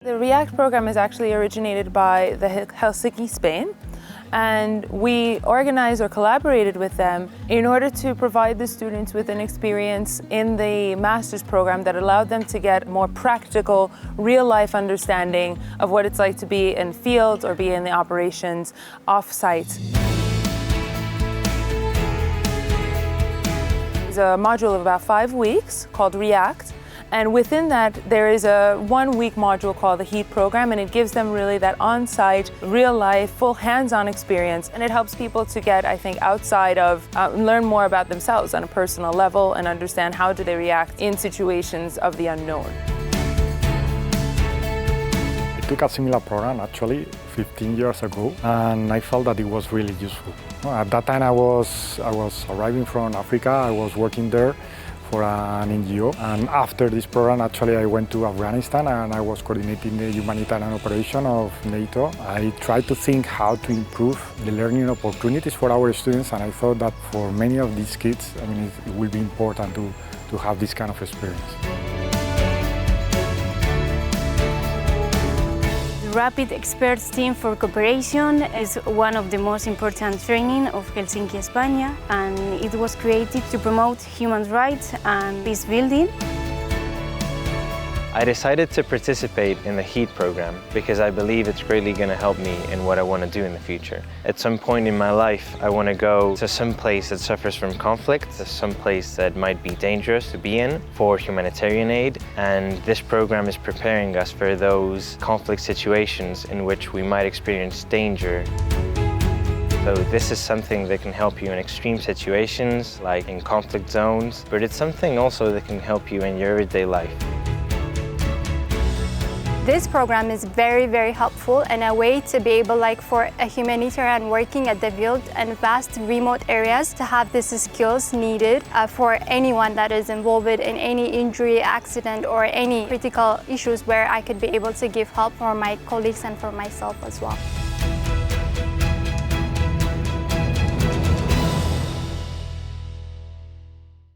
The REACT program is actually originated by the Helsinki Spain, and we organized or collaborated with them in order to provide the students with an experience in the master's program that allowed them to get more practical, real-life understanding of what it's like to be in fields or be in the operations off-site. It's a module of about 5 weeks called REACT. And within that, there is a 1-week module called the HEAT program, and it gives them really that on-site, real-life, full hands-on experience. And it helps people to get, I think, outside of, learn more about themselves on a personal level and understand how do they react in situations of the unknown. I took a similar program actually 15 years ago, and I felt that it was really useful. At that time I was arriving from Africa. I was working there for an NGO, and after this program actually I went to Afghanistan and I was coordinating the humanitarian operation of NATO. I tried to think how to improve the learning opportunities for our students, and I thought that for many of these kids, it will be important to have this kind of experience. The Rapid Experts Team for Cooperation is one of the most important training of Helsinki Spain, and it was created to promote human rights and peace building. I decided to participate in the HEAT program because I believe it's greatly going to help me in what I want to do in the future. At some point in my life, I want to go to some place that suffers from conflict, to some place that might be dangerous to be in for humanitarian aid, and this program is preparing us for those conflict situations in which we might experience danger. So this is something that can help you in extreme situations, like in conflict zones, but it's something also that can help you in your everyday life. This program is very, very helpful and a way to be able, for a humanitarian working at the field and vast remote areas, to have these skills needed for anyone that is involved in any injury, accident, or any critical issues where I could be able to give help for my colleagues and for myself as well.